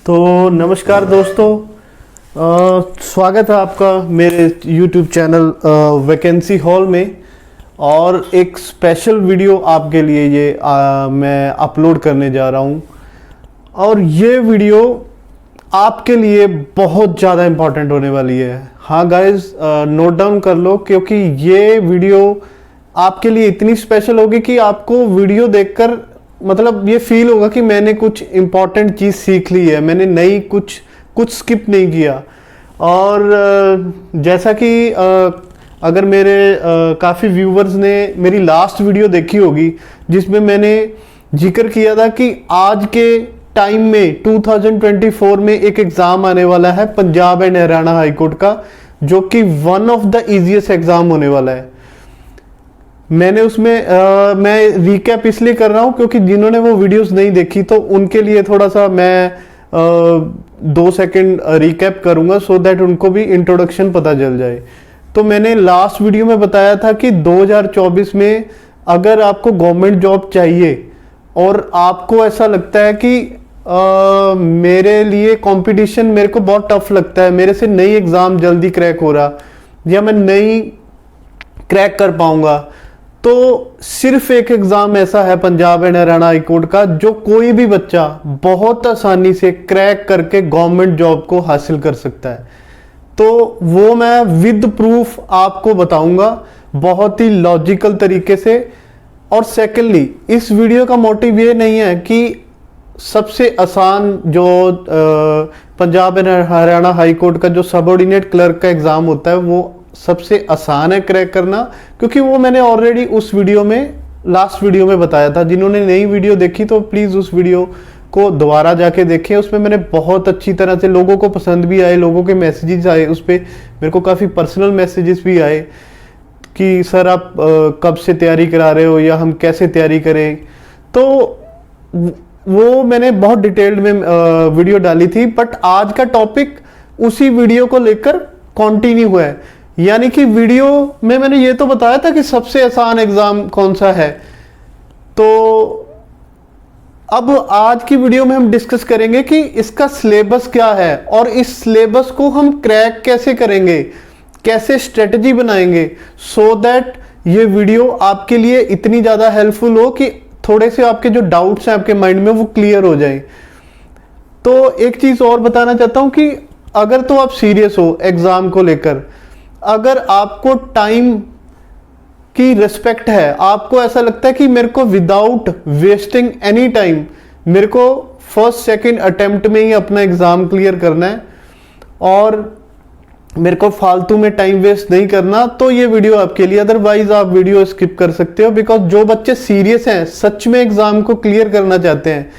तो नमस्कार दोस्तों, स्वागत है आपका मेरे YouTube चैनल वैकेंसी हॉल में। और एक स्पेशल वीडियो आपके लिए मैं अपलोड करने जा रहा हूँ। और ये वीडियो आपके लिए बहुत ज़्यादा इम्पॉर्टेंट होने वाली है। हाँ गाइस, नोट डाउन कर लो, क्योंकि ये वीडियो आपके लिए इतनी स्पेशल होगी कि आपको वीडियो देखकर मतलब ये फील होगा कि मैंने कुछ इम्पॉर्टेंट चीज़ सीख ली है, मैंने नई कुछ स्किप नहीं किया। और जैसा कि अगर मेरे काफ़ी व्यूवर्स ने मेरी लास्ट वीडियो देखी होगी, जिसमें मैंने जिक्र किया था कि आज के टाइम में 2024 में एक एग्ज़ाम आने वाला है Punjab and Haryana high court का, जो कि one of the easiest exam होने वाला है। मैंने उसमें मैं रिकैप इसलिए कर रहा हूँ क्योंकि जिन्होंने वो वीडियोस नहीं देखी तो उनके लिए थोड़ा सा मैं 2 सेकंड रिकैप करूँगा, सो दैट उनको भी इंट्रोडक्शन पता चल जाए। तो मैंने लास्ट वीडियो में बताया था कि 2024 में अगर आपको गवर्नमेंट जॉब चाहिए और आपको ऐसा लगता है कि मेरे लिए कंपटीशन मेरे को बहुत टफ लगता है, मेरे से नई एग्ज़ाम जल्दी क्रैक हो रहा या मैं नई क्रैक कर पाऊंगा, तो सिर्फ एक एग्ज़ाम ऐसा है Punjab and Haryana high court का जो कोई भी बच्चा बहुत आसानी से क्रैक करके गवर्नमेंट जॉब को हासिल कर सकता है। तो वो मैं विद प्रूफ आपको बताऊंगा बहुत ही लॉजिकल तरीके से। और सेकेंडली, इस वीडियो का मोटिव ये नहीं है कि सबसे आसान जो Punjab and Haryana high court का जो सबऑर्डिनेट क्लर्क का एग्ज़ाम होता है वो सबसे आसान है क्रैक करना, क्योंकि वो मैंने ऑलरेडी उस वीडियो में लास्ट वीडियो में बताया था। जिन्होंने नई वीडियो देखी तो प्लीज़ उस वीडियो को दोबारा जाके देखें। उसमें मैंने बहुत अच्छी तरह से, लोगों को पसंद भी आए, लोगों के मैसेजेस आए, उस पर मेरे को काफ़ी पर्सनल मैसेजेस भी आए कि सर आप कब से तैयारी करा रहे हो या हम कैसे तैयारी करें। तो वो मैंने बहुत डिटेल्ड में वीडियो डाली थी, बट आज का टॉपिक उसी वीडियो को लेकर कंटिन्यू हुआ है। यानी कि वीडियो में मैंने ये तो बताया था कि सबसे आसान एग्जाम कौन सा है, तो अब आज की वीडियो में हम डिस्कस करेंगे कि इसका सिलेबस क्या है और इस सिलेबस को हम क्रैक कैसे करेंगे, कैसे स्ट्रेटजी बनाएंगे, सो दैट ये वीडियो आपके लिए इतनी ज़्यादा हेल्पफुल हो कि थोड़े से आपके जो डाउट्स हैं आपके माइंड में वो क्लियर हो जाए। तो एक चीज़ और बताना चाहता हूँ कि अगर तो आप सीरियस हो एग्ज़ाम को लेकर, अगर आपको टाइम की रिस्पेक्ट है, आपको ऐसा लगता है कि मेरे को विदाउट वेस्टिंग एनी टाइम मेरे को फर्स्ट सेकंड अटेम्प्ट में ही अपना एग्ज़ाम क्लियर करना है और मेरे को फालतू में टाइम वेस्ट नहीं करना, तो ये वीडियो आपके लिए। अदरवाइज आप वीडियो स्किप कर सकते हो, बिकॉज जो बच्चे सीरियस हैं, सच में एग्ज़ाम को क्लियर करना चाहते हैं,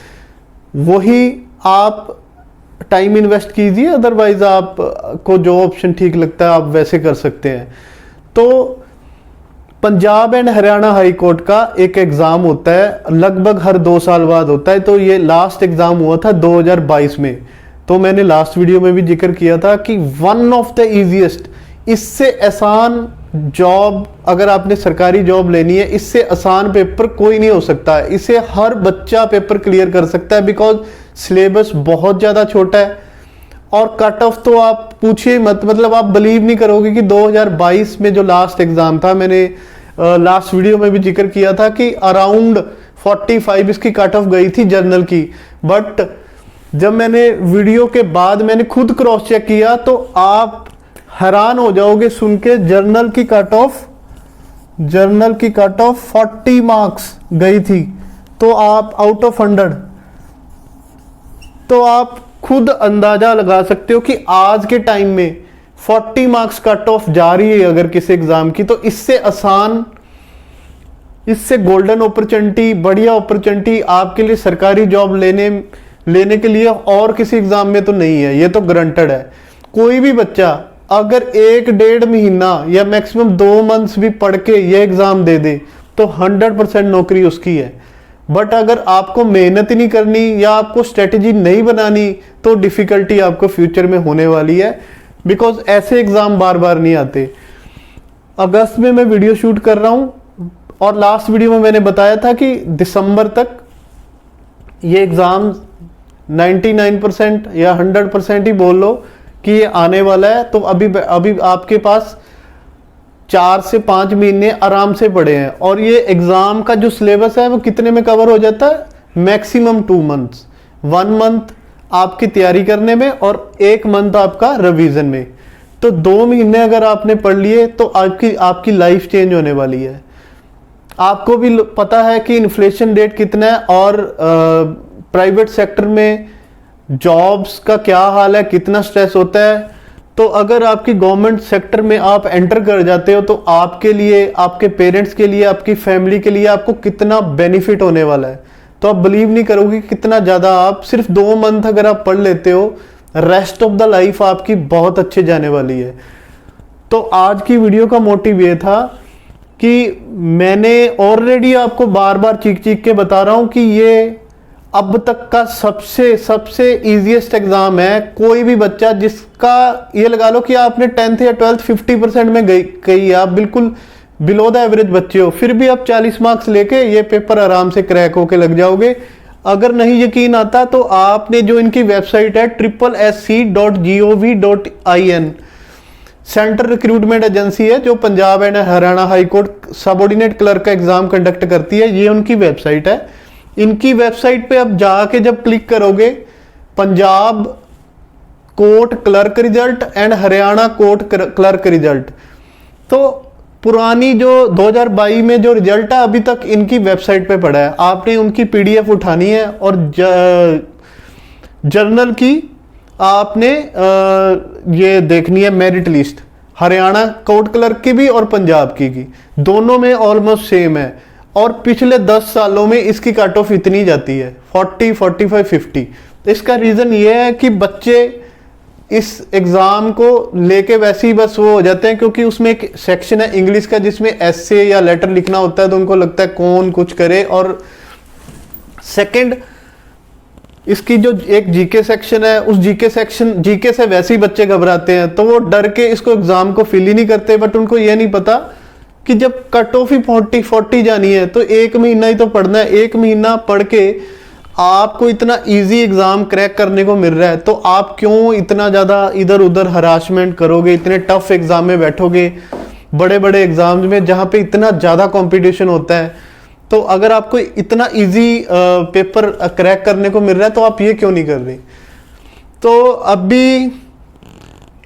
वही आप टाइम इन्वेस्ट कीजिए। अदरवाइज आप को जो ऑप्शन ठीक लगता है आप वैसे कर सकते हैं। तो Punjab and Haryana high court का एक एग्ज़ाम होता है, लगभग हर 2 साल बाद होता है। तो ये लास्ट एग्ज़ाम हुआ था 2022 में। तो मैंने लास्ट वीडियो में भी जिक्र किया था कि वन ऑफ द इजीएस्ट, इससे आसान जॉब, अगर आपने सरकारी जॉब लेनी है, इससे आसान पेपर कोई नहीं हो सकता। इसे हर बच्चा पेपर क्लियर कर सकता है, बिकॉज सिलेबस बहुत ज़्यादा छोटा है और कट ऑफ तो आप पूछिए मत। मतलब आप बिलीव नहीं करोगे कि 2022 में जो लास्ट एग्ज़ाम था, मैंने लास्ट वीडियो में भी जिक्र किया था कि अराउंड 45 इसकी कट ऑफ गई थी जर्नल की। बट जब मैंने वीडियो के बाद मैंने खुद क्रॉस चेक किया तो आप हैरान हो जाओगे सुन के, जर्नल की कट ऑफ 40 मार्क्स गई थी। तो आप आउट ऑफ 100, तो आप खुद अंदाजा लगा सकते हो कि आज के टाइम में 40 मार्क्स कट ऑफ जा रही है अगर किसी एग्जाम की, तो इससे आसान, इससे गोल्डन अपॉर्चुनिटी, बढ़िया अपॉर्चुनिटी आपके लिए सरकारी जॉब लेने के लिए और किसी एग्जाम में तो नहीं है। ये तो गारंटेड है। कोई भी बच्चा अगर 1-1.5 महीना या मैक्सिमम 2 मंथ्स भी पढ़ के ये एग्जाम दे दे तो 100% नौकरी उसकी है। बट अगर आपको मेहनत ही नहीं करनी या आपको स्ट्रेटेजी नहीं बनानी तो डिफिकल्टी आपको फ्यूचर में होने वाली है, बिकॉज ऐसे एग्जाम बार बार नहीं आते। अगस्त में मैं वीडियो शूट कर रहा हूं और लास्ट वीडियो में मैंने बताया था कि दिसंबर तक ये एग्जाम 99% या 100% ही बोल लो कि ये आने वाला है। तो अभी आपके पास 4 से 5 महीने आराम से पड़े हैं, और ये एग्जाम का जो सिलेबस है वो कितने में कवर हो जाता है? मैक्सिमम 2 मंथ्स, 1 मंथ आपकी तैयारी करने में और 1 मंथ आपका रिवीजन में। तो 2 महीने अगर आपने पढ़ लिए तो आपकी लाइफ चेंज होने वाली है। आपको भी पता है कि इन्फ्लेशन रेट कितना है, और प्राइवेट सेक्टर में जॉब्स का क्या हाल है, कितना स्ट्रेस होता है। तो अगर आपकी गवर्नमेंट सेक्टर में आप एंटर कर जाते हो तो आपके लिए, आपके पेरेंट्स के लिए, आपकी फैमिली के लिए आपको कितना बेनिफिट होने वाला है। तो आप बिलीव नहीं करोगे कितना ज़्यादा। आप सिर्फ 2 मंथ अगर आप पढ़ लेते हो, रेस्ट ऑफ द लाइफ आपकी बहुत अच्छे जाने वाली है। तो आज की वीडियो का मोटिव ये था कि मैंने ऑलरेडी आपको बार बार चीख के बता रहा हूं कि ये अब तक का सबसे इजीएस्ट एग्जाम है। कोई भी बच्चा जिसका, ये लगा लो कि आपने 10th या 12th 50% में गई, आप बिल्कुल बिलो द एवरेज बच्चे हो, फिर भी आप 40 मार्क्स लेके ये पेपर आराम से क्रैक होके लग जाओगे। अगर नहीं यकीन आता तो आपने जो इनकी वेबसाइट है SSC.gov.in, सेंट्रल रिक्रूटमेंट एजेंसी है जो Punjab and Haryana high court subordinate clerk का एग्जाम कंडक्ट करती है, ये उनकी वेबसाइट है। इनकी वेबसाइट पे आप जाके जब क्लिक करोगे, Punjab court clerk result and Haryana court clerk result, तो पुरानी जो 2022 में जो रिजल्ट है अभी तक इनकी वेबसाइट पे पड़ा है। आपने उनकी पीडीएफ उठानी है और जर्नल की आपने ये देखनी है merit list, Haryana court clerk की भी और पंजाब की दोनों में ऑलमोस्ट सेम है। और पिछले 10 सालों में इसकी कट ऑफ इतनी जाती है 40, 45, 50। इसका रीजन ये है कि बच्चे इस एग्जाम को लेके वैसे ही बस वो हो जाते हैं, क्योंकि उसमें एक सेक्शन है इंग्लिश का जिसमें एसे या लेटर लिखना होता है, तो उनको लगता है कौन कुछ करे। और सेकंड, इसकी जो एक जीके सेक्शन है, उस जीके से वैसे ही बच्चे घबराते हैं, तो वो डर के इसको एग्जाम को फिल ही नहीं करते। बट उनको ये नहीं पता कि जब कट ऑफ ही 40 जानी है तो 1 महीना ही तो पढ़ना है। 1 महीना पढ़ के आपको इतना इजी एग्जाम क्रैक करने को मिल रहा है, तो आप क्यों इतना ज़्यादा इधर उधर हरासमेंट करोगे, इतने टफ एग्जाम में बैठोगे, बड़े बड़े एग्जाम्स में जहाँ पे इतना ज़्यादा कंपटीशन होता है। तो अगर आपको इतना इजी पेपर क्रैक करने को मिल रहा है तो आप ये क्यों नहीं कर रहे। तो अभी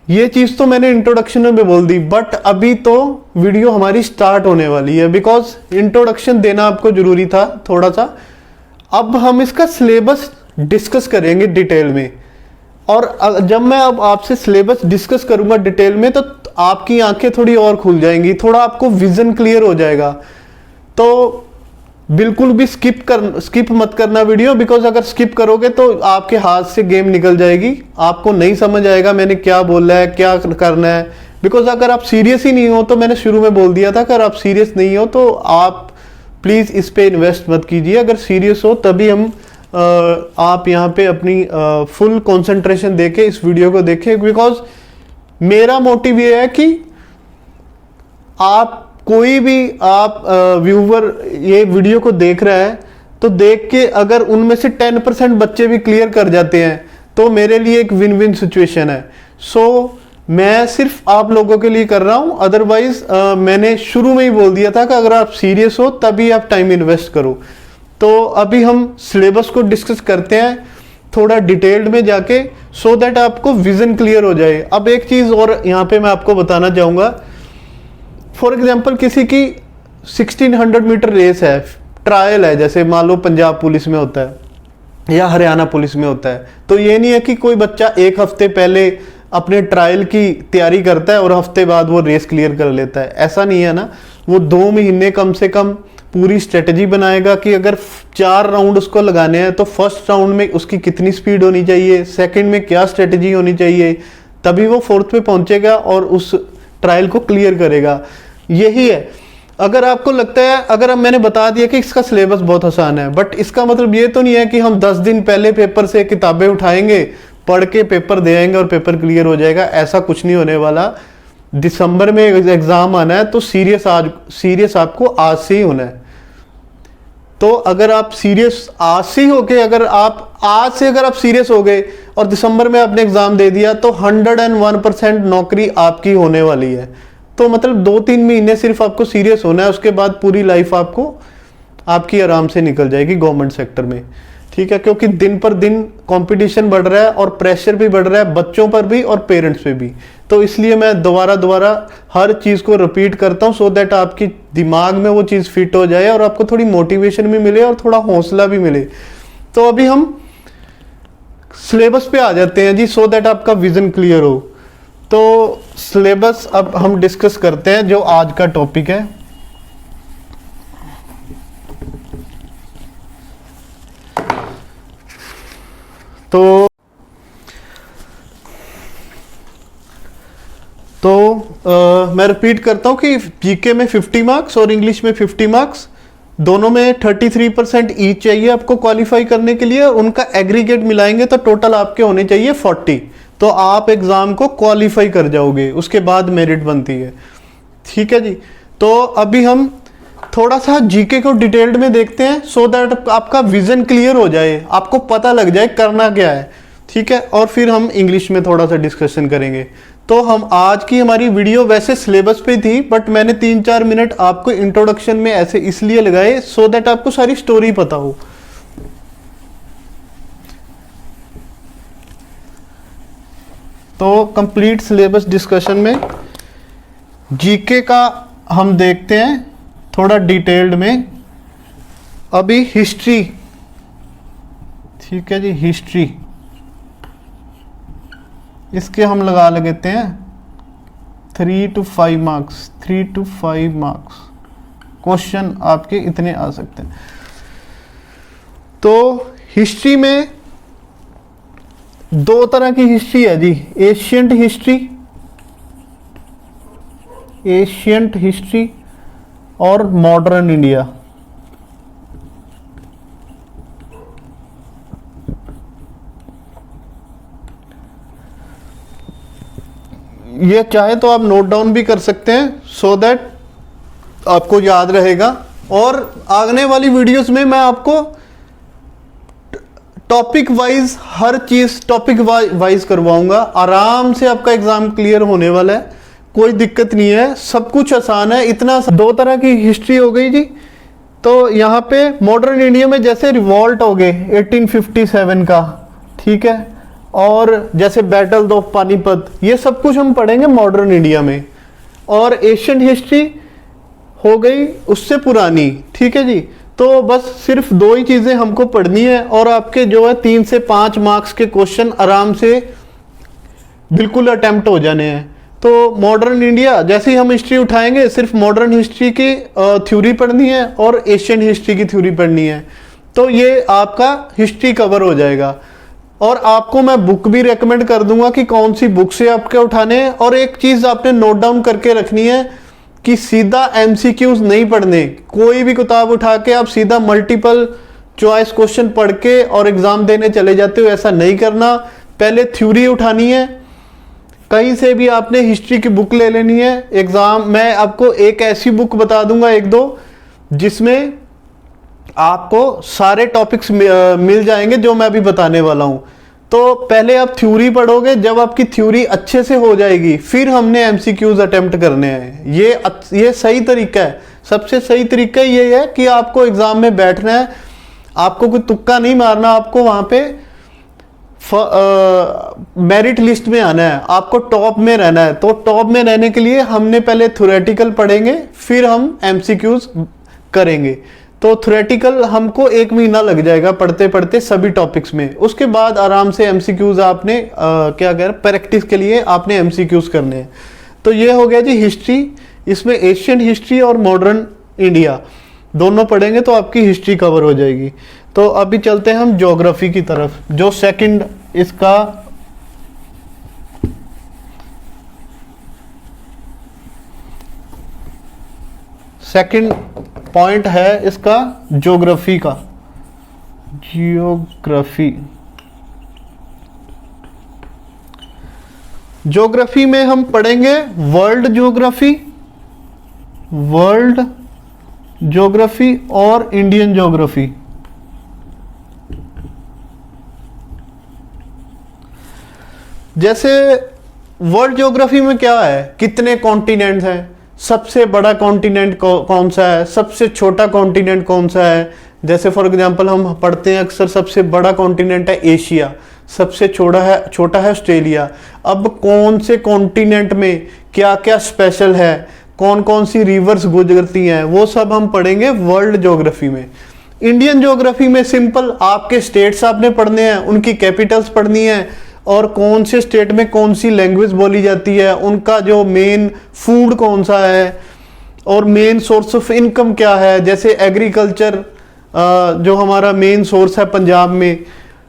ये चीज़ तो मैंने इंट्रोडक्शन में बोल दी, बट अभी तो वीडियो हमारी स्टार्ट होने वाली है, बिकॉज इंट्रोडक्शन देना आपको जरूरी था थोड़ा सा। अब हम इसका सिलेबस डिस्कस करेंगे डिटेल में, और जब मैं अब आपसे सिलेबस डिस्कस करूंगा डिटेल में तो आपकी आंखें थोड़ी और खुल जाएंगी, थोड़ा आपको विजन क्लियर हो जाएगा। तो बिल्कुल भी स्किप मत करना वीडियो, बिकॉज अगर स्किप करोगे तो आपके हाथ से गेम निकल जाएगी, आपको नहीं समझ आएगा मैंने क्या बोला है, क्या करना है। बिकॉज अगर आप सीरियस ही नहीं हो, तो मैंने शुरू में बोल दिया था, अगर आप सीरियस नहीं हो तो आप प्लीज़ इस पे इन्वेस्ट मत कीजिए। अगर सीरियस हो तभी हम आप यहाँ पे अपनी फुल कंसंट्रेशन देके इस वीडियो को देखें, बिकॉज मेरा मोटिव ये है कि आप कोई भी आप व्यूवर ये वीडियो को देख रहा है तो देख के अगर उनमें से 10% बच्चे भी क्लियर कर जाते हैं तो मेरे लिए एक विन विन सिचुएशन है। सो मैं सिर्फ आप लोगों के लिए कर रहा हूं, अदरवाइज मैंने शुरू में ही बोल दिया था कि अगर आप सीरियस हो तभी आप टाइम इन्वेस्ट करो। तो अभी हम सिलेबस को डिस्कस करते हैं थोड़ा डिटेल्ड में जाके, सो दैट आपको विजन क्लियर हो जाए। अब एक चीज़ और यहाँ पे मैं आपको बताना चाहूँगा, फॉर एग्जाम्पल किसी की 1600 मीटर रेस है, ट्रायल है, जैसे मान लो पंजाब पुलिस में होता है या हरियाणा पुलिस में होता है, तो ये नहीं है कि कोई बच्चा 1 हफ्ते पहले अपने ट्रायल की तैयारी करता है और हफ्ते बाद वो रेस क्लियर कर लेता है, ऐसा नहीं है ना। वो 2 महीने कम से कम पूरी स्ट्रेटजी बनाएगा कि अगर 4 राउंड उसको लगाने हैं तो फर्स्ट राउंड में उसकी कितनी स्पीड होनी चाहिए, सेकंड में क्या स्ट्रेटजी होनी चाहिए, तभी वो 4th पे पहुंचेगा और उस ट्रायल को क्लियर करेगा। यही है। अगर आपको लगता है, अगर अब मैंने बता दिया कि इसका सिलेबस बहुत आसान है, बट इसका मतलब ये तो नहीं है कि हम 10 दिन पहले पेपर से किताबें उठाएंगे, पढ़ के पेपर दे आएंगे और पेपर क्लियर हो जाएगा, ऐसा कुछ नहीं होने वाला। दिसंबर में एग्जाम आना है तो सीरियस आपको आज से ही होना है। तो अगर आप सीरियस आज से हो गए, अगर आप आज से अगर आप सीरियस हो गए और दिसंबर में आपने एग्जाम दे दिया तो 101% नौकरी आपकी होने वाली है। तो मतलब 2-3 महीने सिर्फ आपको सीरियस होना है, उसके बाद पूरी लाइफ आपको आपकी आराम से निकल जाएगी गवर्नमेंट सेक्टर में, ठीक है। क्योंकि दिन पर दिन कंपटीशन बढ़ रहा है और प्रेशर भी बढ़ रहा है बच्चों पर भी और पेरेंट्स पे भी। तो इसलिए मैं दोबारा हर चीज़ को रिपीट करता हूँ, सो दैट आपकी दिमाग में वो चीज़ फिट हो जाए और आपको थोड़ी मोटिवेशन भी मिले और थोड़ा हौसला भी मिले। तो अभी हम सिलेबस पे आ जाते हैं जी, सो दैट आपका विजन क्लियर हो। तो सिलेबस अब हम डिस्कस करते हैं, जो आज का टॉपिक है। तो मैं रिपीट करता हूँ कि जीके में 50 मार्क्स और इंग्लिश में 50 मार्क्स, दोनों में 33% ईच चाहिए आपको क्वालिफाई करने के लिए। उनका एग्रीगेट मिलाएंगे तो टोटल आपके होने चाहिए 40। तो आप एग्जाम को क्वालिफाई कर जाओगे, उसके बाद मेरिट बनती है, ठीक है जी। तो अभी हम थोड़ा सा जीके को डिटेल्ड में देखते हैं, सो दैट आपका विजन क्लियर हो जाए, आपको पता लग जाए करना क्या है, ठीक है। और फिर हम इंग्लिश में थोड़ा सा डिस्कशन करेंगे। तो हम आज की हमारी वीडियो वैसे सिलेबस पे थी, बट मैंने 3-4 मिनट आपको इंट्रोडक्शन में ऐसे इसलिए लगाए सो दैट आपको सारी स्टोरी पता हो। तो कंप्लीट सिलेबस डिस्कशन में जीके का हम देखते हैं थोड़ा डिटेल्ड में। अभी हिस्ट्री, ठीक है जी, हिस्ट्री इसके हम लगा लेते हैं 3 to 5 marks, 3 to 5 marks question आपके इतने आ सकते हैं। तो हिस्ट्री में 2 तरह की हिस्ट्री है जी, एशियंट हिस्ट्री, एशियंट हिस्ट्री और मॉडर्न इंडिया। ये चाहे तो आप नोट डाउन भी कर सकते हैं, सो दैट आपको याद रहेगा। और आगने वाली वीडियोस में मैं आपको टॉपिक वाइज हर चीज टॉपिक वाइज करवाऊंगा। आराम से आपका एग्जाम क्लियर होने वाला है, कोई दिक्कत नहीं है, सब कुछ आसान है। इतना 2 तरह की हिस्ट्री हो गई जी। तो यहाँ पे मॉडर्न इंडिया में जैसे रिवॉल्ट हो गए 1857 का, ठीक है, और जैसे बैटल ऑफ पानीपत, ये सब कुछ हम पढ़ेंगे मॉडर्न इंडिया में। और एशियन हिस्ट्री हो गई उससे पुरानी, ठीक है जी। तो बस सिर्फ 2 ही चीजें हमको पढ़नी है और आपके जो है 3 से 5 मार्क्स के क्वेश्चन आराम से बिल्कुल अटेम्प्ट हो जाने हैं। तो मॉडर्न इंडिया जैसे ही हम हिस्ट्री उठाएंगे, सिर्फ मॉडर्न हिस्ट्री की थ्योरी पढ़नी है और एशियन हिस्ट्री की थ्योरी पढ़नी है। तो ये आपका हिस्ट्री कवर हो जाएगा। और आपको मैं बुक भी रेकमेंड कर दूंगा कि कौन सी बुक से आपके उठाने हैं। और एक चीज आपने नोट डाउन करके रखनी है कि सीधा एमसीक्यूज नहीं पढ़ने। कोई भी किताब उठा के आप सीधा मल्टीपल चॉइस क्वेश्चन पढ़ के और एग्जाम देने चले जाते हो, ऐसा नहीं करना। पहले थ्योरी उठानी है, कहीं से भी आपने हिस्ट्री की बुक ले लेनी है। एग्जाम मैं आपको एक ऐसी बुक बता दूंगा 1-2 जिसमें आपको सारे टॉपिक्स मिल जाएंगे जो मैं अभी बताने वाला हूं। तो पहले आप थ्योरी पढ़ोगे, जब आपकी थ्योरी अच्छे से हो जाएगी फिर हमने एमसीक्यूज अटेम्प्ट करने हैं। ये सही तरीका है, सबसे सही तरीका ये है कि आपको एग्जाम में बैठना है, आपको कोई तुक्का नहीं मारना, आपको वहां पे मेरिट लिस्ट में आना है, आपको टॉप में रहना है। तो टॉप में रहने के लिए हमने पहले थ्योरेटिकल पढ़ेंगे, फिर हम एमसीक्यूज करेंगे। तो थ्योरेटिकल हमको 1 महीना लग जाएगा पढ़ते पढ़ते सभी टॉपिक्स में। उसके बाद आराम से एमसीक्यूज आपने क्या कह रहे प्रैक्टिस के लिए आपने एमसीक्यूज करने हैं। तो ये हो गया जी हिस्ट्री। इसमें एशियन हिस्ट्री और मॉडर्न इंडिया दोनों पढ़ेंगे तो आपकी हिस्ट्री कवर हो जाएगी। तो अभी चलते हैं हम ज्योग्राफी की तरफ, जो सेकंड इसका सेकंड पॉइंट है इसका ज्योग्राफी का। ज्योग्राफी में हम पढ़ेंगे वर्ल्ड ज्योग्राफी, वर्ल्ड ज्योग्राफी और इंडियन ज्योग्राफी। जैसे वर्ल्ड ज्योग्राफी में क्या है, कितने कॉन्टिनेंट्स हैं, सबसे बड़ा कॉन्टिनेंट कौन सा है, सबसे छोटा कॉन्टिनेंट कौन सा है। जैसे फॉर एग्जांपल हम पढ़ते हैं अक्सर सबसे बड़ा कॉन्टिनेंट है एशिया, सबसे छोटा है ऑस्ट्रेलिया। अब कौन से कॉन्टिनेंट में क्या क्या स्पेशल है, कौन कौन सी रिवर्स गुजरती हैं, वो सब हम पढ़ेंगे वर्ल्ड ज्योग्राफी में। इंडियन ज्योग्राफी में सिंपल आपके स्टेट्स आपने पढ़ने हैं, उनकी कैपिटल्स पढ़नी है, और कौन से स्टेट में कौन सी लैंग्वेज बोली जाती है, उनका जो मेन फूड कौन सा है, और मेन सोर्स ऑफ इनकम क्या है। जैसे एग्रीकल्चर जो हमारा मेन सोर्स है पंजाब में,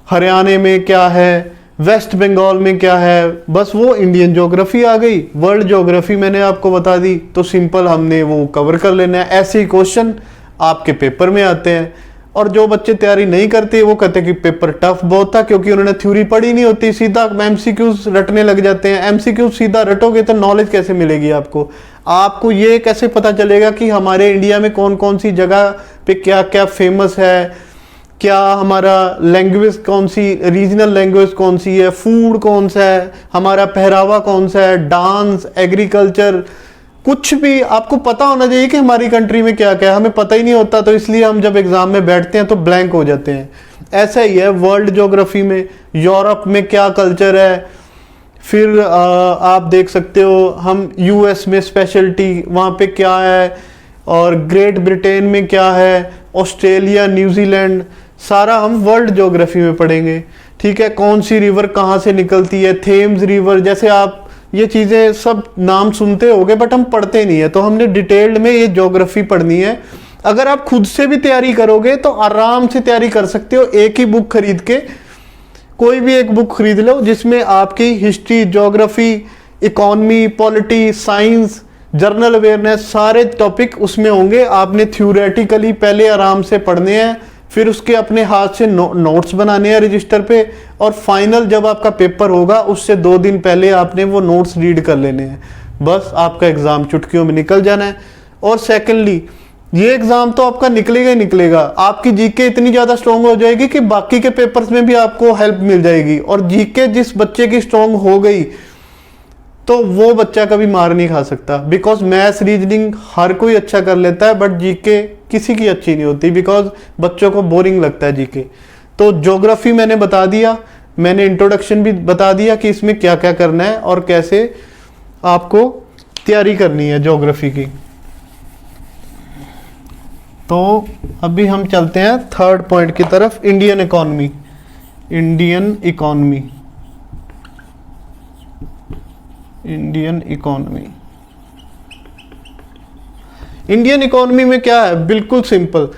हरियाणा में क्या है, वेस्ट बंगाल में क्या है, बस वो इंडियन ज्योग्राफी आ गई। वर्ल्ड ज्योग्राफी मैंने आपको बता दी, तो सिंपल हमने वो कवर कर लेना है। ऐसे ही क्वेश्चन आपके पेपर में आते हैं। और जो बच्चे तैयारी नहीं करते वो कहते हैं कि पेपर टफ बहुत था, क्योंकि उन्होंने थ्योरी पढ़ी नहीं होती, सीधा एमसीक्यूज रटने लग जाते हैं। एमसीक्यूज सीधा रटोगे तो नॉलेज कैसे मिलेगी आपको। आपको ये कैसे पता चलेगा कि हमारे इंडिया में कौन कौन सी जगह पे क्या क्या फेमस है, क्या हमारा लैंग्वेज कौन सी, रीजनल लैंग्वेज कौन सी है, फूड कौन सा है, हमारा पहरावा कौन सा है, डांस, एग्रीकल्चर, कुछ भी आपको पता होना चाहिए कि हमारी कंट्री में क्या क्या है। हमें पता ही नहीं होता, तो इसलिए हम जब एग्जाम में बैठते हैं तो ब्लैंक हो जाते हैं। ऐसा ही है वर्ल्ड ज्योग्राफी में, यूरोप में क्या कल्चर है, फिर आप देख सकते हो हम यूएस में स्पेशलिटी वहाँ पे क्या है, और ग्रेट ब्रिटेन में क्या है, ऑस्ट्रेलिया, न्यूजीलैंड, सारा हम वर्ल्ड ज्योग्राफी में पढ़ेंगे। ठीक है, कौन सी रिवर कहाँ से निकलती है, थेम्स रिवर, जैसे आप ये चीज़ें सब नाम सुनते होगे बट हम पढ़ते नहीं है, तो हमने डिटेल्ड में ये ज्योग्राफी पढ़नी है। अगर आप खुद से भी तैयारी करोगे तो आराम से तैयारी कर सकते हो। एक ही बुक खरीद के, कोई भी एक बुक खरीद लो जिसमें आपकी history, geography, economy, polity, science, journal awareness, सारे टॉपिक उसमें होंगे। आपने थ्योरेटिकली पहले आराम से पढ़ने हैं, फिर उसके अपने हाथ से नोट्स बनाने हैं रजिस्टर पे, और फाइनल जब आपका पेपर होगा उससे 2 दिन पहले आपने वो नोट्स रीड कर लेने हैं। बस आपका एग्जाम चुटकियों में निकल जाना है। और सेकेंडली, ये एग्जाम तो आपका निकलेगा ही निकलेगा। आपकी जीके इतनी ज्यादा स्ट्रांग हो जाएगी कि बाकी के पेपर्स में भी आपको हेल्प मिल जाएगी। और जीके जिस बच्चे की स्ट्रांग हो गई तो वो बच्चा कभी मार नहीं खा सकता, बिकॉज मैथ्स रीजनिंग हर कोई अच्छा कर लेता है, बट जीके किसी की अच्छी नहीं होती, बिकॉज बच्चों को बोरिंग लगता है जीके। तो ज्योग्राफी मैंने बता दिया, मैंने इंट्रोडक्शन भी बता दिया कि इसमें क्या क्या करना है और कैसे आपको तैयारी करनी है ज्योग्राफी की। तो अभी हम चलते हैं थर्ड पॉइंट की तरफ, Indian economy. Indian economy, Indian economy. Indian economy में क्या है, बिल्कुल सिंपल।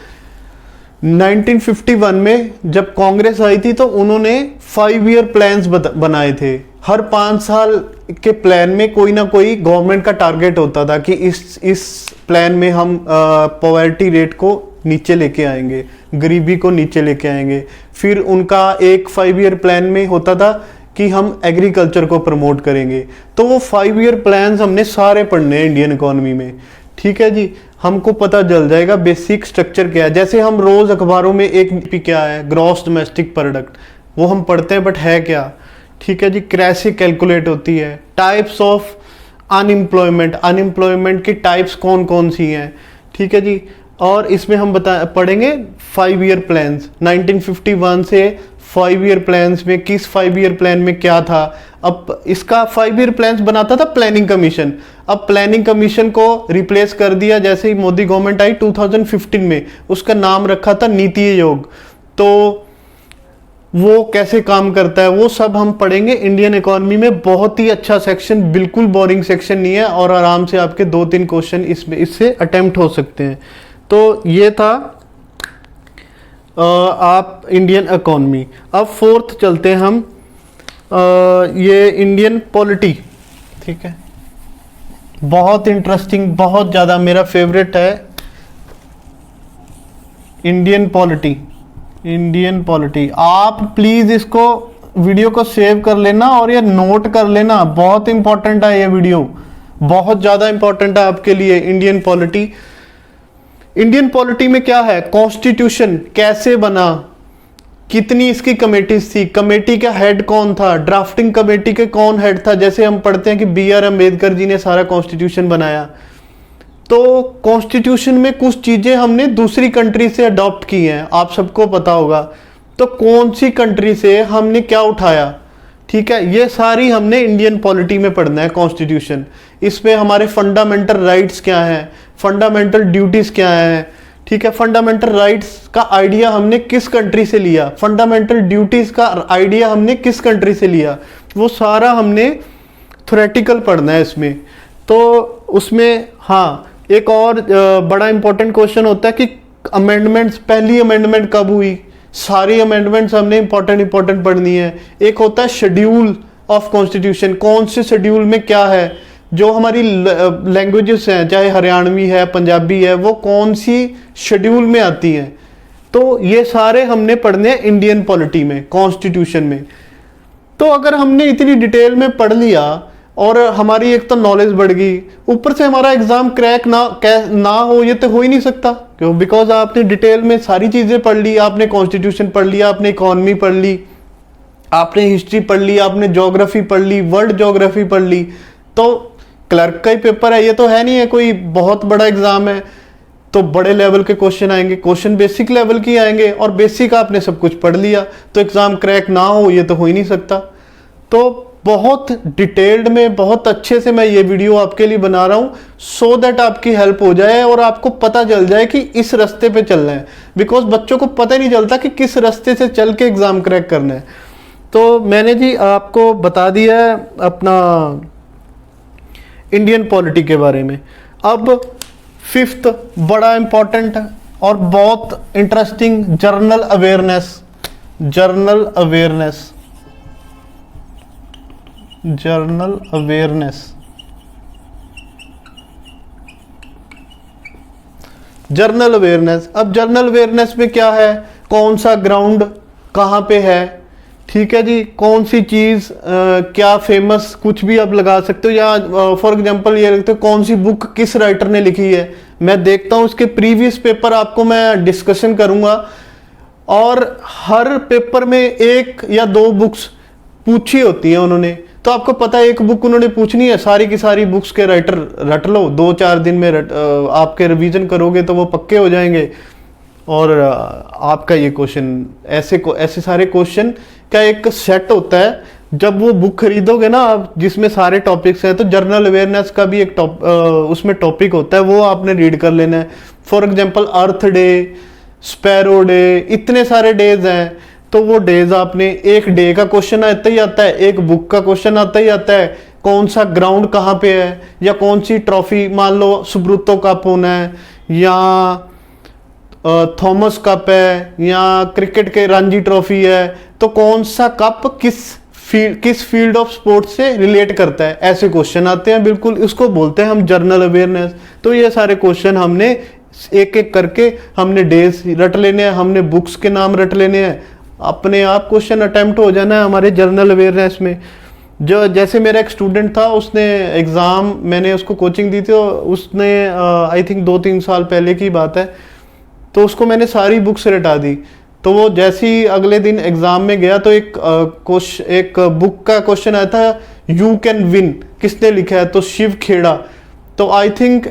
1951 में जब कांग्रेस आई थी तो उन्होंने 5 ईयर प्लान्स बनाए थे। हर 5 साल के प्लान में कोई ना कोई गवर्नमेंट का टारगेट होता था कि इस प्लान में हम पॉवर्टी रेट को नीचे लेके आएंगे, गरीबी को नीचे लेके आएंगे। फिर उनका एक 5 ईयर प्लान में होता था कि हम एग्रीकल्चर को प्रमोट करेंगे। तो वो 5 ईयर प्लान्स हमने सारे पढ़ने हैं इंडियन इकोनॉमी में। ठीक है जी, हमको पता चल जाएगा बेसिक स्ट्रक्चर क्या है। जैसे हम रोज अखबारों में एक जीडीपी क्या है, ग्रॉस डोमेस्टिक प्रोडक्ट, वो हम पढ़ते हैं, बट है क्या। ठीक है जी, कैसे कैलकुलेट होती है, टाइप्स ऑफ अनएम्प्लॉयमेंट, अनएम्प्लॉयमेंट की टाइप्स कौन कौन सी हैं। ठीक है जी, और इसमें हम पढ़ेंगे 5 ईयर प्लान्स। 1951 से 5 ईयर प्लान्स में किस 5 ईयर प्लान में क्या था। अब इसका 5 ईयर प्लान्स बनाता था प्लानिंग कमीशन। अब प्लानिंग कमीशन को रिप्लेस कर दिया जैसे ही मोदी गवर्नमेंट आई 2015 में, उसका नाम रखा था नीति आयोग। तो वो कैसे काम करता है वो सब हम पढ़ेंगे इंडियन इकोनॉमी में। बहुत ही अच्छा सेक्शन, बिल्कुल बोरिंग सेक्शन नहीं है, और आराम से आपके 2-3 क्वेश्चन इससे अटेम्प्ट हो सकते हैं। तो ये था आप इंडियन इकोनॉमी। अब फोर्थ चलते हैं हम, ये इंडियन पॉलिटी। ठीक है, बहुत इंटरेस्टिंग, बहुत ज़्यादा मेरा फेवरेट है इंडियन पॉलिटी। इंडियन पॉलिटी, आप प्लीज़ इसको वीडियो को सेव कर लेना और ये नोट कर लेना, बहुत इंपॉर्टेंट है ये वीडियो, बहुत ज़्यादा इंपॉर्टेंट है आपके लिए। इंडियन पॉलिटी, इंडियन पॉलिटी में क्या है, कॉन्स्टिट्यूशन कैसे बना, कितनी इसकी कमेटीज थी, कमेटी का हेड कौन था, ड्राफ्टिंग कमेटी के कौन हेड था। जैसे हम पढ़ते हैं कि B.R. अम्बेडकर जी ने सारा कॉन्स्टिट्यूशन बनाया, तो कॉन्स्टिट्यूशन में कुछ चीजें हमने दूसरी कंट्री से अडॉप्ट की हैं, आप सबको पता होगा। तो कौन सी कंट्री से हमने क्या उठाया, ठीक है, ये सारी हमने इंडियन पॉलिटी में पढ़ना है कॉन्स्टिट्यूशन। इसमें हमारे फंडामेंटल राइट्स क्या हैं, फंडामेंटल ड्यूटीज क्या हैं, ठीक है, फंडामेंटल राइट्स का आइडिया हमने किस कंट्री से लिया, फंडामेंटल ड्यूटीज का आइडिया हमने किस कंट्री से लिया, वो सारा हमने थ्योरेटिकल पढ़ना है इसमें। तो उसमें हाँ एक और बड़ा इंपॉर्टेंट क्वेश्चन होता है कि अमेंडमेंट्स, पहली अमेंडमेंट कब हुई, सारी अमेंडमेंट्स हमने इंपॉर्टेंट पढ़नी है। एक होता है शेड्यूल ऑफ कॉन्स्टिट्यूशन, कौन से शेड्यूल में क्या है, जो हमारी लैंग्वेजेस हैं, चाहे हरियाणवी है, पंजाबी है, वो कौन सी शेड्यूल में आती हैं। तो ये सारे हमने पढ़ने हैं इंडियन पॉलिटी में, कॉन्स्टिट्यूशन में। तो अगर हमने इतनी डिटेल में पढ़ लिया और हमारी एक तो नॉलेज बढ़ गई, ऊपर से हमारा एग्जाम क्रैक ना हो, ये तो हो ही नहीं सकता, क्यों, बिकॉज आपने डिटेल में सारी चीजें पढ़ ली, आपने कॉन्स्टिट्यूशन पढ़ लिया, आपने इकोनॉमी पढ़ ली, आपने हिस्ट्री पढ़ ली, आपने ज्योग्राफी पढ़ ली, वर्ल्ड ज्योग्राफी पढ़ ली। तो क्लर्क का ही पेपर है, ये तो है नहीं है कोई बहुत बड़ा एग्जाम है, तो बड़े लेवल के क्वेश्चन आएंगे, क्वेश्चन बेसिक लेवल के आएंगे, और बेसिक आपने सब कुछ पढ़ लिया, तो एग्जाम क्रैक ना हो, ये तो हो ही नहीं सकता। तो बहुत डिटेल्ड में, बहुत अच्छे से मैं ये वीडियो आपके लिए बना रहा हूं, सो दैट आपकी हेल्प हो जाए और आपको पता चल जाए कि इस रास्ते पे चलना है। बिकॉज बच्चों को पता ही नहीं चलता कि किस रास्ते से चल के एग्जाम क्रैक करना है। तो मैंने जी आपको बता दिया है अपना इंडियन पॉलिटी के बारे में। अब फिफ्थ बड़ा इंपॉर्टेंट और बहुत interesting, journal awareness. Journal awareness, journal awareness, journal awareness. अब जर्नल अवेयरनेस में क्या है, कौन सा ग्राउंड कहाँ पे है, ठीक है जी, कौन सी चीज क्या फेमस, कुछ भी आप लगा सकते हो, या फॉर एग्जांपल ये लिखते हो कौन सी बुक किस राइटर ने लिखी है। मैं देखता हूँ उसके प्रीवियस पेपर आपको मैं डिस्कशन करूंगा, और हर पेपर में एक या दो बुक्स पूछी होती है उन्होंने, तो आपको पता है एक बुक उन्होंने पूछनी है, सारी की सारी बुक्स के राइटर रट लो, 2-4 दिन में आपके रिवीजन करोगे तो वो पक्के हो जाएंगे। और आपका ये क्वेश्चन, ऐसे सारे क्वेश्चन का एक सेट होता है। जब वो बुक खरीदोगे ना आप, जिसमें सारे टॉपिक्स हैं, तो जर्नल अवेयरनेस का भी एक उसमें टॉपिक होता है, वो आपने रीड कर लेना है। For example earth day, sparrow day, इतने सारे डेज हैं, तो वो डेज आपने, एक डे का क्वेश्चन आता ही आता है, एक बुक का क्वेश्चन आता ही आता है, कौन सा ग्राउंड कहाँ पे है, या कौन सी ट्रॉफी, मान लो सुब्रुतो कप होना है, या थॉमस कप है, या क्रिकेट के रणजी ट्रॉफी है, तो कौन सा कप किस फील्ड ऑफ स्पोर्ट से रिलेट करता है, ऐसे क्वेश्चन आते हैं। बिल्कुल इसको बोलते हैं हम जर्नल अवेयरनेस। तो ये सारे क्वेश्चन हमने एक एक करके हमने डेज रट लेने हैं, हमने बुक्स के नाम रट लेने हैं, अपने आप क्वेश्चन अटेम्प्ट हो जाना है हमारे जर्नल अवेयरनेस में। जो जैसे मेरा एक स्टूडेंट था, उसने एग्ज़ाम, मैंने उसको कोचिंग दी थी, उसने आई थिंक 2-3 साल पहले की बात है, तो उसको मैंने सारी बुक्स रटा दी। तो वो जैसे ही अगले दिन एग्ज़ाम में गया, तो एक बुक का क्वेश्चन आया था, यू कैन विन, किसने लिखा है, तो शिव खेड़ा। तो आई थिंक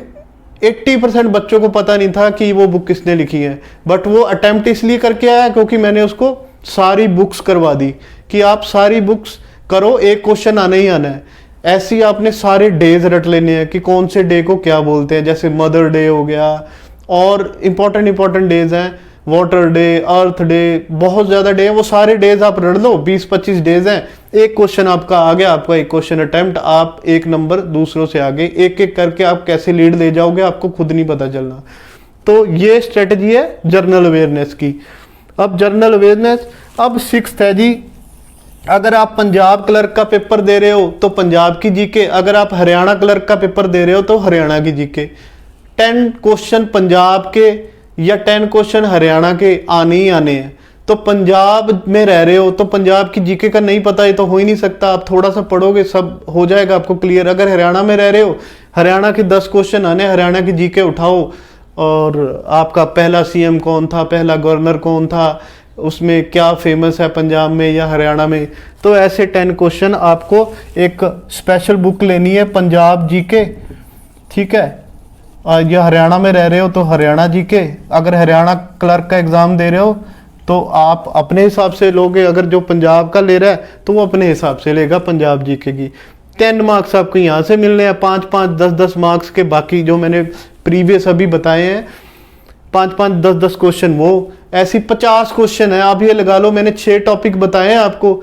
80% बच्चों को पता नहीं था कि वो बुक किसने लिखी है, बट वो अटेम्प्ट इसलिए करके आया क्योंकि मैंने उसको सारी बुक्स करवा दी कि आप सारी बुक्स करो, एक क्वेश्चन आना ही आना है। ऐसे ही आपने सारे डेज रट लेने हैं कि कौन से डे को क्या बोलते हैं, जैसे मदर डे हो गया, और इंपॉर्टेंट डेज हैं, वाटर डे, अर्थ डे, बहुत ज्यादा डे है, वो सारे डेज आप रट लो, 20-25 डेज हैं, एक क्वेश्चन आपका आ गया, आपका एक क्वेश्चन अटेम्प्ट, आप एक नंबर दूसरों से आगे, एक एक करके आप कैसे लीड ले जाओगे आपको खुद नहीं पता चलना। तो ये स्ट्रेटजी है जर्नल अवेयरनेस की। अब जर्नल अवेयरनेस, अब 6th है जी, अगर आप पंजाब क्लर्क का पेपर दे रहे हो तो पंजाब की जीके, अगर आप हरियाणा क्लर्क का पेपर दे रहे हो तो हरियाणा की जीके। 10 क्वेश्चन पंजाब के या 10 क्वेश्चन हरियाणा के आने ही आने हैं। तो पंजाब में रह रहे हो तो पंजाब की जीके का नहीं पता, ये तो हो ही नहीं सकता, आप थोड़ा सा पढ़ोगे सब हो जाएगा आपको क्लियर। अगर हरियाणा में रह रहे हो, हरियाणा के 10 क्वेश्चन आने, हरियाणा की जीके उठाओ, और आपका पहला सीएम कौन था, पहला गवर्नर कौन था, उसमें क्या फेमस है पंजाब में या हरियाणा में। तो ऐसे 10 क्वेश्चन आपको एक स्पेशल बुक लेनी है पंजाब जीके, ठीक है। या हरियाणा में रह रहे हो तो हरियाणा जीके, अगर हरियाणा क्लर्क का एग्जाम दे रहे हो तो आप अपने हिसाब से लोगे, अगर जो पंजाब का ले रहा है तो वो अपने हिसाब से लेगा पंजाब जीके की। 10 मार्क्स आपको यहाँ से मिलने हैं, 5-5, 10-10 मार्क्स के। बाकी जो मैंने प्रीवियस अभी बताए हैं 5-5, 10-10 क्वेश्चन, वो ऐसी 50 क्वेश्चन है। आप ये लगा लो मैंने 6 टॉपिक बताए हैं आपको,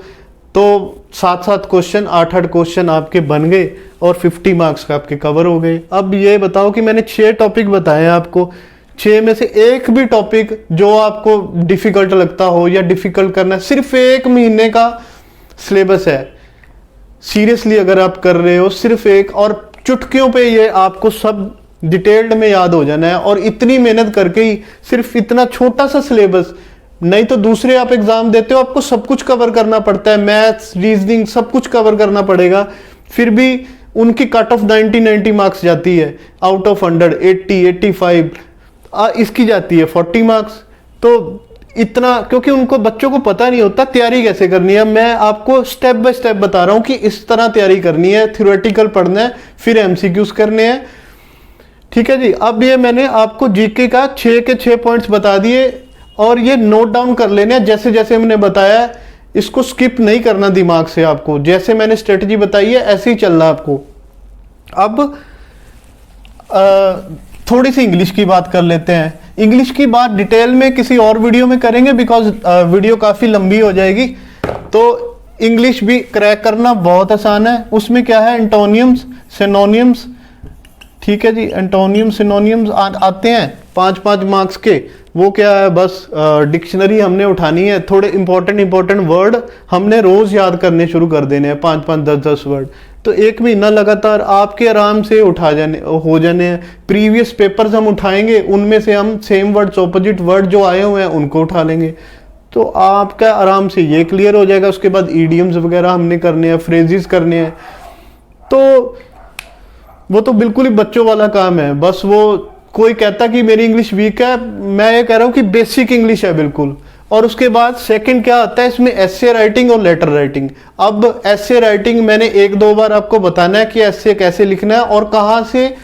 तो 7-7 क्वेश्चन, 8-8 क्वेश्चन आपके बन गए और 50 मार्क्स का आपके कवर हो गए। अब ये बताओ कि मैंने 6 टॉपिक बताए हैं आपको, 6 में से एक भी टॉपिक जो आपको डिफिकल्ट लगता हो या डिफिकल्ट करना है, सिर्फ 1 महीने का सिलेबस है। सीरियसली अगर आप कर रहे हो सिर्फ एक, और चुटकियों पे ये आपको सब डिटेल्ड में याद हो जाना है। और इतनी मेहनत करके ही सिर्फ इतना छोटा सा सिलेबस, नहीं तो दूसरे आप एग्जाम देते हो आपको सब कुछ कवर करना पड़ता है, मैथ्स, रीजनिंग सब कुछ कवर करना पड़ेगा, फिर भी उनकी कट ऑफ 90 मार्क्स जाती है, आउट ऑफ 100 80 85, इसकी जाती है 40 मार्क्स। तो इतना, क्योंकि उनको बच्चों को पता नहीं होता तैयारी कैसे करनी है। मैं आपको स्टेप बाय स्टेप बता रहा हूं कि इस तरह तैयारी करनी है, थ्योरेटिकल पढ़ना है, फिर एमसीक्यूज करने हैं, ठीक है जी। अब ये मैंने आपको जीके का 6 के 6 पॉइंट्स बता दिए और ये नोट डाउन कर लेने हैं जैसे जैसे हमने बताया, इसको स्किप नहीं करना दिमाग से। आपको जैसे मैंने स्ट्रेटजी बताई है ऐसे ही चलना आपको। अब थोड़ी सी इंग्लिश की बात कर लेते हैं। इंग्लिश की बात डिटेल में किसी और वीडियो में करेंगे, बिकॉज वीडियो काफ़ी लंबी हो जाएगी। तो इंग्लिश भी क्रैक करना बहुत आसान है। उसमें क्या है, एंटोनियम्स, सिनोनियम्स, ठीक है जी। एंटोनियम सिनोनियम्स आते हैं 5-5 मार्क्स के। वो क्या है, बस डिक्शनरी हमने उठानी है, थोड़े इंपॉर्टेंट वर्ड हमने रोज याद करने शुरू कर देने हैं, 5-5, 10-10 वर्ड। तो 1 महीना लगातार आपके आराम से हो जाने हैं। प्रीवियस पेपर्स हम उठाएंगे, उनमें से हम सेम वर्ड्स, ऑपोजिट वर्ड जो आए हुए हैं उनको उठा लेंगे, तो आपका आराम से ये क्लियर हो जाएगा। उसके बाद ईडियम्स वगैरह हमने करने हैं, फ्रेजेस करने हैं, तो वो तो बिल्कुल ही बच्चों वाला काम है। बस वो कोई कहता कि मेरी इंग्लिश वीक है, मैं ये कह रहा हूँ कि बेसिक इंग्लिश है बिल्कुल। और उसके बाद सेकंड क्या आता है इसमें, एस्से राइटिंग और लेटर राइटिंग। अब एस्से राइटिंग मैंने 1-2 बार आपको बताना है कि एस्से कैसे लिखना है और कहाँ से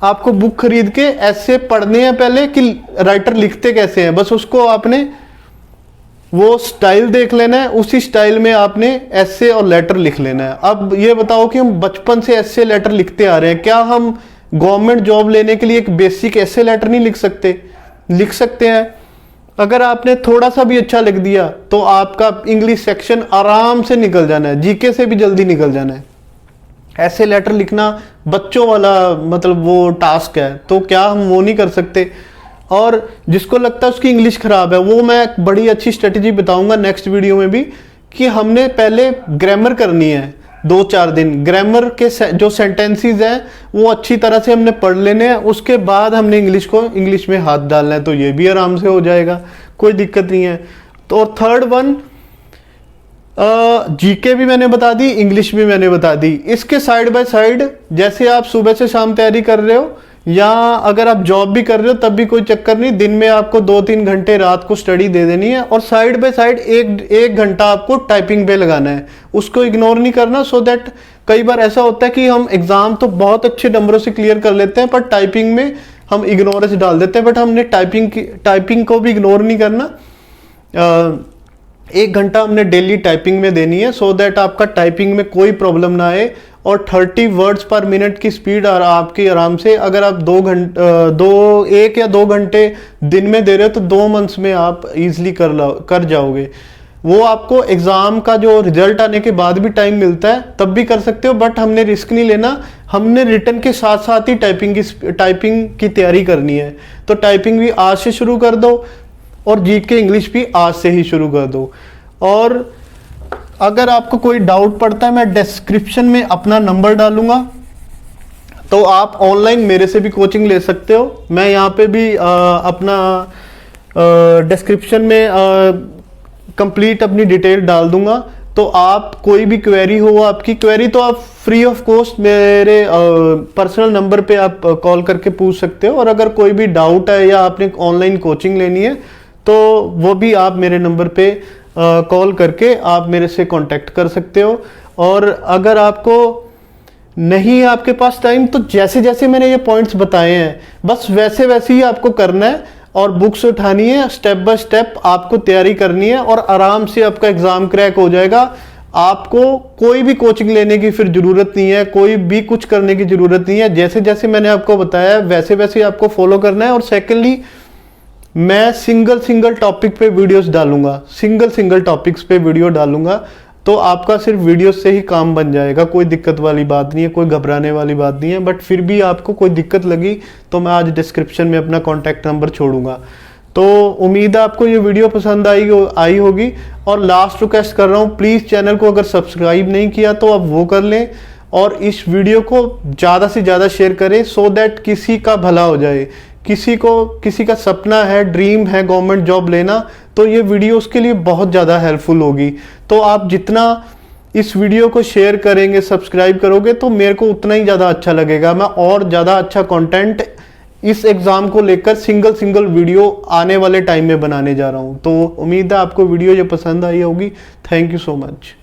आपको बुक खरीद के एस्से पढ़ने हैं पहले, कि राइटर लिखते कैसे हैं। बस उसको आपने वो स्टाइल देख लेना है, उसी स्टाइल में आपने एस्से और लेटर लिख लेना है। अब ये बताओ कि हम बचपन से एस्से लेटर लिखते आ रहे हैं, क्या हम गवर्नमेंट जॉब लेने के लिए एक बेसिक एस्से लेटर नहीं लिख सकते? लिख सकते हैं। अगर आपने थोड़ा सा भी अच्छा लिख दिया तो आपका इंग्लिश सेक्शन आराम से निकल जाना है, जीके से भी जल्दी निकल जाना है। ऐसे लेटर लिखना बच्चों वाला मतलब वो टास्क है, तो क्या हम वो नहीं कर सकते? और जिसको लगता है उसकी इंग्लिश खराब है, वो मैं बड़ी अच्छी स्ट्रेटजी बताऊंगा नेक्स्ट वीडियो में भी, कि हमने पहले ग्रामर करनी है 2-4 दिन। ग्रामर के जो सेंटेंसेस हैं वो अच्छी तरह से हमने पढ़ लेने हैं, उसके बाद हमने इंग्लिश में हाथ डालना है, तो ये भी आराम से हो जाएगा, कोई दिक्कत नहीं है। तो और थर्ड वन, जीके भी मैंने बता दी, इंग्लिश भी मैंने बता दी। इसके साइड बाय साइड जैसे आप सुबह से शाम तैयारी कर रहे हो, या अगर आप जॉब भी कर रहे हो तब भी कोई चक्कर नहीं, दिन में आपको 2-3 घंटे रात को स्टडी दे देनी है, और साइड बाय साइड एक घंटा आपको टाइपिंग पे लगाना है। उसको इग्नोर नहीं करना, सो दैट कई बार ऐसा होता है कि हम एग्जाम तो बहुत अच्छे नंबरों से क्लियर कर लेते हैं, पर टाइपिंग में हम इग्नोरेंस डाल देते हैं। बट हमने टाइपिंग को भी इग्नोर नहीं करना। 1 घंटा हमने डेली टाइपिंग में देनी है, सो दैट आपका टाइपिंग में कोई प्रॉब्लम ना आए। और 30 वर्ड्स पर मिनट की स्पीड आपकी आराम से, अगर आप 1 या 2 घंटे दिन में दे रहे हो तो 2 मंथ्स में आप इजीली कर जाओगे। वो आपको एग्जाम का जो रिजल्ट आने के बाद भी टाइम मिलता है, तब भी कर सकते हो, बट हमने रिस्क नहीं लेना। हमने रिटन के साथ साथ ही टाइपिंग की तैयारी करनी है। तो टाइपिंग भी आज से शुरू कर दो और जीके इंग्लिश भी आज से ही शुरू कर दो। और अगर आपको कोई डाउट पड़ता है, मैं डिस्क्रिप्शन में अपना नंबर डालूंगा, तो आप ऑनलाइन मेरे से भी कोचिंग ले सकते हो। मैं यहाँ पे भी अपना डिस्क्रिप्शन में कंप्लीट अपनी डिटेल डाल दूंगा। तो आप कोई भी क्वेरी हो, आपकी क्वेरी तो आप फ्री ऑफ कॉस्ट मेरे पर्सनल नंबर पे आप कॉल करके पूछ सकते हो। और अगर कोई भी डाउट है या आपने ऑनलाइन कोचिंग लेनी है तो वो भी आप मेरे नंबर पे कॉल करके आप मेरे से कांटेक्ट कर सकते हो। और अगर आपको नहीं है आपके पास टाइम, तो जैसे जैसे मैंने ये पॉइंट्स बताए हैं बस वैसे वैसे ही आपको करना है और बुक्स उठानी है, स्टेप बाय स्टेप आपको तैयारी करनी है और आराम से आपका एग्जाम क्रैक हो जाएगा। आपको कोई भी कोचिंग लेने की फिर जरूरत नहीं है, कोई भी कुछ करने की जरूरत नहीं है। जैसे जैसे मैंने आपको बताया वैसे वैसे आपको फॉलो करना है। और सेकेंडली, मैं सिंगल टॉपिक पे वीडियोस डालूंगा, सिंगल टॉपिक्स पे वीडियो डालूंगा, तो आपका सिर्फ वीडियो से ही काम बन जाएगा। कोई दिक्कत वाली बात नहीं है, कोई घबराने वाली बात नहीं है। बट फिर भी आपको कोई दिक्कत लगी तो मैं आज डिस्क्रिप्शन में अपना कॉन्टैक्ट नंबर छोड़ूंगा। तो उम्मीद है आपको ये वीडियो पसंद आई होगी। और लास्ट रिक्वेस्ट कर रहा हूँ, प्लीज़ चैनल को अगर सब्सक्राइब नहीं किया तो आप वो कर लें और इस वीडियो को ज़्यादा से ज़्यादा शेयर करें, सो दैट किसी का भला हो जाए। किसी का सपना है, ड्रीम है गवर्नमेंट जॉब लेना, तो ये वीडियो उसके लिए बहुत ज़्यादा हेल्पफुल होगी। तो आप जितना इस वीडियो को शेयर करेंगे, सब्सक्राइब करोगे, तो मेरे को उतना ही ज़्यादा अच्छा लगेगा। मैं और ज़्यादा अच्छा कंटेंट इस एग्ज़ाम को लेकर सिंगल वीडियो आने वाले टाइम में बनाने जा रहा हूँ। तो उम्मीद है आपको वीडियो ये पसंद आई होगी। Thank you so much.